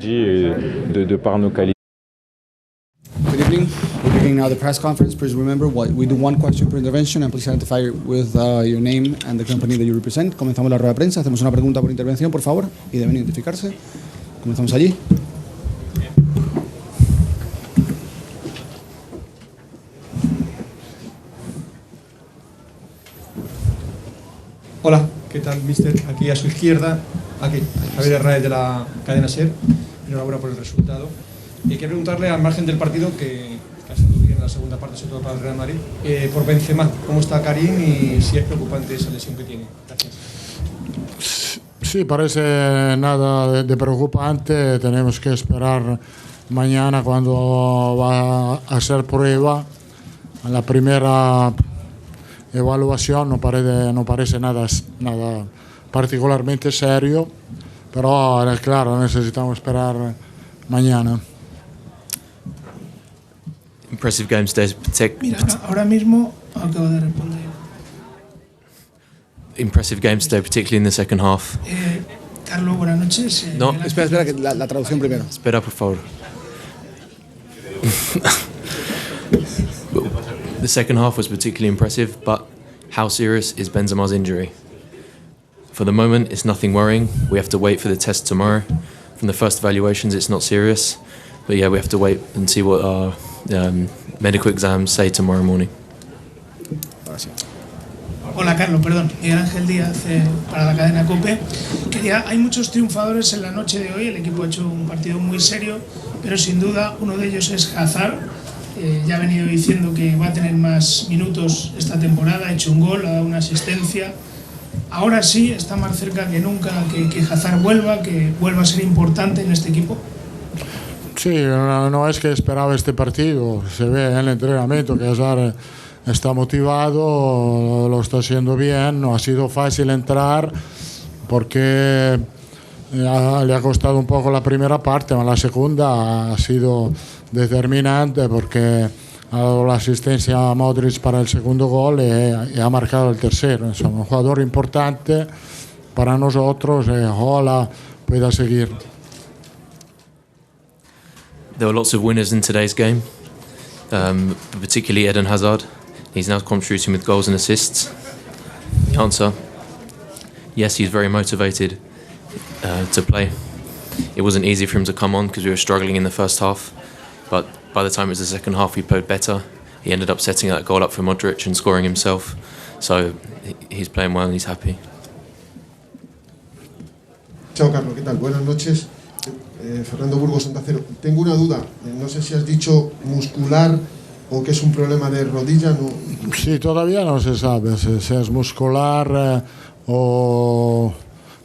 dit et de par nos qualités. Good evening. We're beginning now the press conference. Please remember, we do one question per intervention and please identify with your name and the company that you represent. Comenzamos la rueda de prensa. Hacemos una pregunta por intervención, por favor, y deben identificarse. Comenzamos allí. Hola, ¿qué tal, mister? Aquí a su izquierda, aquí, Javier Herrera de la cadena SER. Enhorabuena por el resultado. Quiero preguntarle, al margen del partido, que ha estado bien en la segunda parte, sobre todo para el Real Madrid, por Benzema, ¿cómo está Karim y si es preocupante esa lesión que tiene? Gracias. Sí, parece nada de preocupante. Tenemos que esperar mañana cuando va a hacer prueba. La primera evaluación no parece nada particularmente serio, pero claro, necesitamos esperar mañana. Impressive game today. Mira, ahora mismo acabo de responder. Impressive game today, particularly in the second half. Carlo, buenas noches. No, Espera, que la traducción primero. Espera, por favor. The second half was particularly impressive, but how serious is Benzema's injury? For the moment, it's nothing worrying. We have to wait for the test tomorrow. From the first evaluations, it's not serious. But yeah, we have to wait and see what our medical exams say tomorrow morning. Hola, Carlos, perdón. Miguel Ángel Díaz, para la cadena COPE. Hay muchos triunfadores en la noche de hoy. El equipo ha hecho un partido muy serio, pero sin duda uno de ellos es Hazard. Ya ha venido diciendo que va a tener más minutos esta temporada, ha hecho un gol, ha dado una asistencia. Ahora sí, está más cerca que nunca que Hazard vuelva, que vuelva a ser importante en este equipo. Sí, no es que esperaba este partido. Se ve en el entrenamiento que Hazard está motivado, lo está haciendo bien. No ha sido fácil entrar porque le ha costado un poco la primera parte, pero la segunda ha sido determinante porque ha dado la asistencia a Modric para el segundo gol y ha marcado el tercero. Es un jugador importante para nosotros. Ojalá pueda seguir. There were lots of winners in today's game, particularly Eden Hazard. He's now contributing with goals and assists. The answer, yes, he's very motivated to play. It wasn't easy for him to come on because we were struggling in the first half, but by the time it was the second half, we played better. He ended up setting that goal up for Modric and scoring himself. So he's playing well and he's happy. Chao, Carlos, ¿qué tal? Buenas noches. Fernando Burgos, Santa Cero. Tengo una duda. No sé si has dicho muscular o que es un problema de rodilla. No. Sí, todavía no se sabe si es muscular o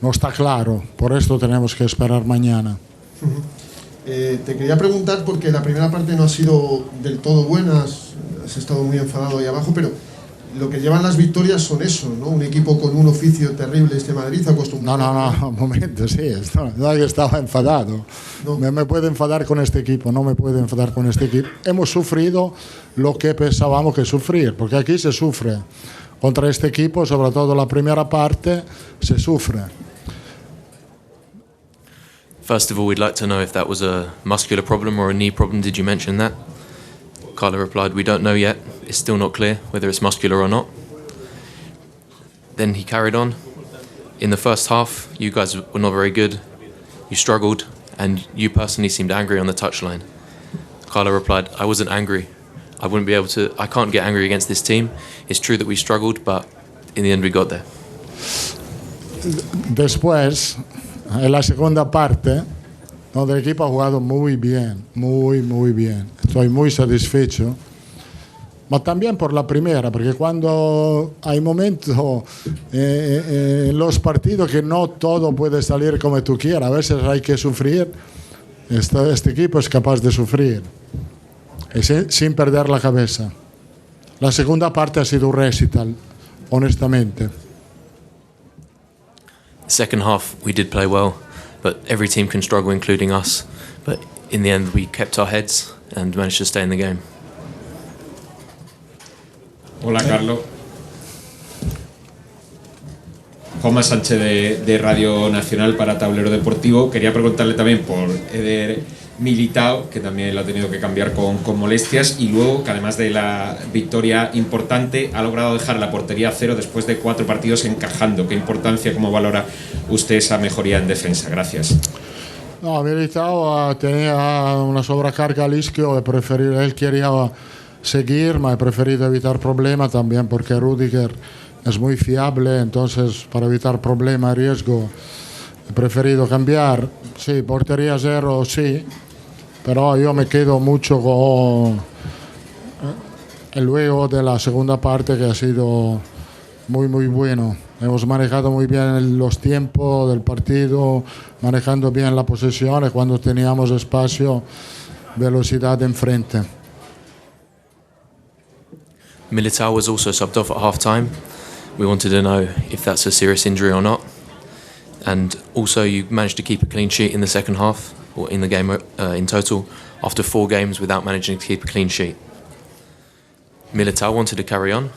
no está claro. Por esto tenemos que esperar mañana. Te quería preguntar porque la primera parte no ha sido del todo buena. Has estado muy enfadado ahí abajo, pero lo que llevan las victorias son eso, ¿no? Un equipo con un oficio terrible, este Madrid, acostumbrado. No, un momento, sí, no es que estaba enfadado. No. Me puedo enfadar con este equipo, no me puedo enfadar con este equipo. Hemos sufrido lo que pensábamos que sufrir, porque aquí se sufre. Contra este equipo, sobre todo la primera parte, se sufre. First of all, we'd like to know if that was a muscular problem or a knee problem. Did you mention that? Carlo replied, we don't know yet. It's still not clear whether it's muscular or not. Then he carried on. In the first half, you guys were not very good. You struggled, and you personally seemed angry on the touchline. Carlo replied, I wasn't angry. I can't get angry against this team. It's true that we struggled, but in the end we got there. Después, en la segunda parte, donde el equipo ha jugado muy bien, muy bien. Estoy muy satisfecho. Pero también por la primera, porque cuando hay momentos en los partidos que no todo puede salir como tú quieras, a veces hay que sufrir. Este equipo es capaz de sufrir sin perder la cabeza. La segunda parte ha sido un recital, honestamente. Second half, we did play well, but every team can struggle, including us. But in the end, we kept our heads and managed to stay in the game. Hola, Carlo. Juanma Sánchez de Radio Nacional para Tablero Deportivo. Quería preguntarle también por Eder Militao, que también lo ha tenido que cambiar con molestias, y luego que además de la victoria importante ha logrado dejar la portería a cero después de 4 partidos encajando. ¿Qué importancia, cómo valora usted esa mejoría en defensa? Gracias. No, Militao tenía una sobrecarga al isquio él quería seguir, pero he preferido evitar problemas también porque Rüdiger es muy fiable, entonces para evitar problemas, riesgo, he preferido cambiar. Sí, portería cero, sí, pero yo me quedo mucho con el juego de la segunda parte, que ha sido muy bueno. Hemos manejado muy bien los tiempos del partido, manejando bien la posesión, y cuando teníamos espacio, velocidad enfrente. Militao was also subbed off at half-time. We wanted to know if that's a serious injury or not. And also you managed to keep a clean sheet in the second half, or in the game in total, after 4 games without managing to keep a clean sheet. Militao wanted to carry on,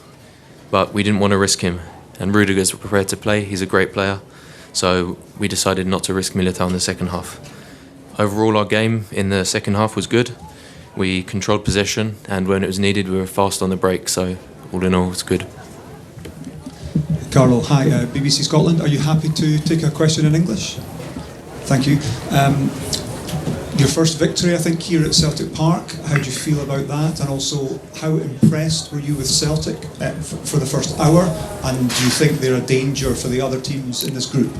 but we didn't want to risk him. And Rüdiger's prepared to play, he's a great player. So we decided not to risk Militao in the second half. Overall, our game in the second half was good. We controlled possession, and when it was needed, we were fast on the break. So all in all, it's good. Carlo, hi, BBC Scotland. Are you happy to take a question in English? Thank you. Your first victory, I think, here at Celtic Park. How do you feel about that? And also, how impressed were you with Celtic for the first hour? And do you think they're a danger for the other teams in this group?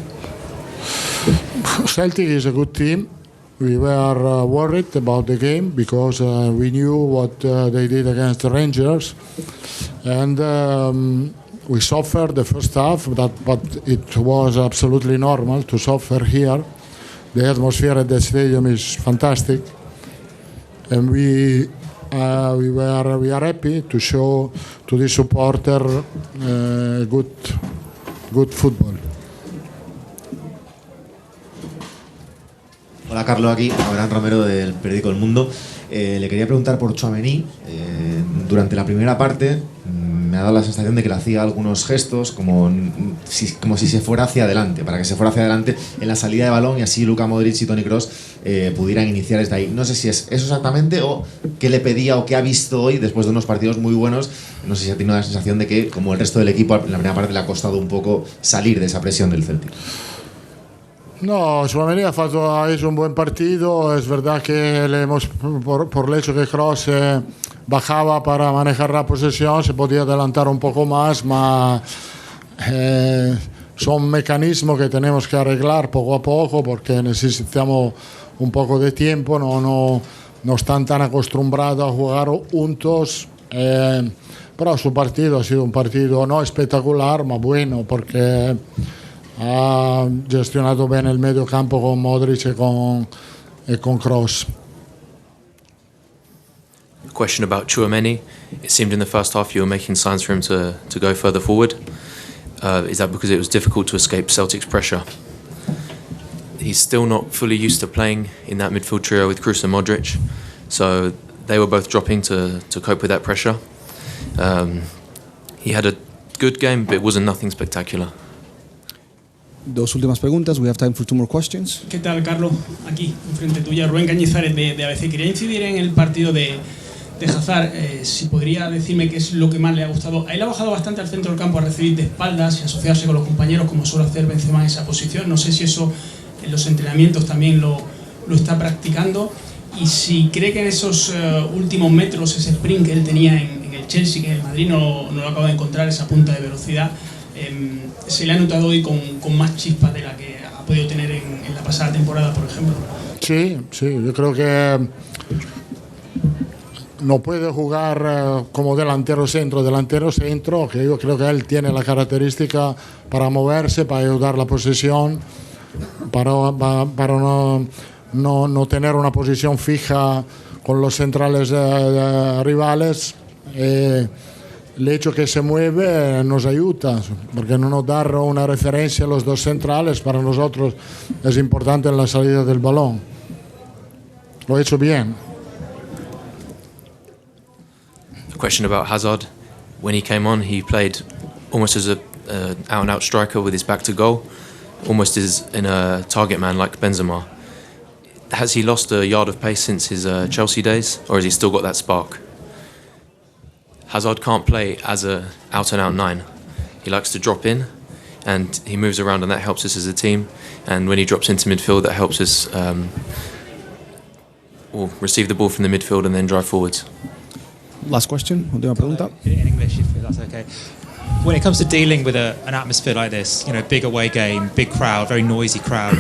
Celtic is a good team. We were worried about the game because we knew what they did against the Rangers. And we suffered the first half, but it was absolutely normal to suffer here. The atmosphere at the stadium is fantastic, and we are happy to show to the supporter good football. Hola Carlos, aquí Abraham Romero del periódico El Mundo. Le quería preguntar por Tchouaméni. Durante la primera parte me ha dado la sensación de que le hacía algunos gestos como si se fuera hacia adelante, para que se fuera hacia adelante en la salida de balón y así Luka Modric y Toni Kroos pudieran iniciar desde ahí. No sé si es eso exactamente o qué le pedía o qué ha visto hoy después de unos partidos muy buenos. No sé si ha tenido la sensación de que, como el resto del equipo, en la primera parte le ha costado un poco salir de esa presión del Celtic. No, Tchouaméni ha hecho un buen partido. Es verdad que por el hecho que Kroos bajaba para manejar la posesión, se podía adelantar un poco más, son mecanismos que tenemos que arreglar poco a poco porque necesitamos un poco de tiempo, no están tan acostumbrados a jugar juntos. Pero su partido ha sido un partido no espectacular, pero bueno, porque ha gestionado bien el medio campo con Modric y con Kroos. Question about Tchouaméni. It seemed in the first half you were making signs for him to go further forward. Is that because it was difficult to escape Celtic's pressure? He's still not fully used to playing in that midfield trio with Kroos and Modric, so they were both dropping to cope with that pressure. He had a good game, but it wasn't nothing spectacular. Dos últimas preguntas. We have time for 2 more questions. ¿Qué tal, Carlos? Aquí, enfrente tuya, Rubén Cañizares de ABC. Quería incidir en el partido de Hazard. Si podría decirme qué es lo que más le ha gustado. A él ha bajado bastante al centro del campo a recibir de espaldas y asociarse con los compañeros, como suele hacer Benzema en esa posición. No sé si eso en los entrenamientos también lo está practicando. Y si cree que en esos últimos metros, ese sprint que él tenía en el Chelsea, que en el Madrid no lo acaba de encontrar, esa punta de velocidad, se le ha notado hoy con más chispa de la que ha podido tener en la pasada temporada, por ejemplo. Sí, yo creo que no puede jugar como delantero centro, que yo creo que él tiene la característica para moverse, para ayudar la posesión, para no tener una posición fija con los centrales rivales. El hecho que se mueve nos ayuda, porque no nos da una referencia a los dos centrales. Para nosotros es importante en la salida del balón. Lo ha hecho bien. A question about Hazard. When he came on, he played almost as out-and-out striker with his back to goal, almost is in a target man like Benzema. Has he lost a yard of pace since his Chelsea days, or has he still got that spark? Hazard can't play as a out-and-out 9. He likes to drop in, and he moves around, and that helps us as a team. And when he drops into midfield, that helps us receive the ball from the midfield and then drive forwards. Last question, última pregunta. In English, if that's okay. When it comes to dealing with an atmosphere like this, big away game, big crowd, very noisy crowd,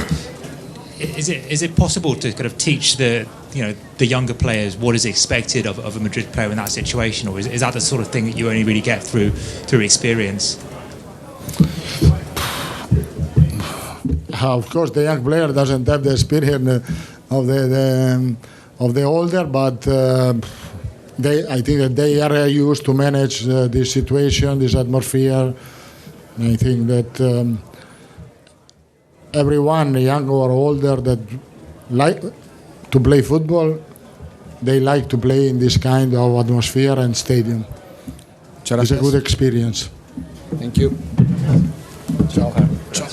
is it possible to kind of teach the younger players what is expected of a Madrid player in that situation, or is that the sort of thing that you only really get through experience? Of course, the young player doesn't have the experience of the older, but I think that they are used to manage this situation, this atmosphere. I think that everyone, young or older, that like to play football, they like to play in this kind of atmosphere and stadium. It's a good experience. Thank you. Ciao. Ciao.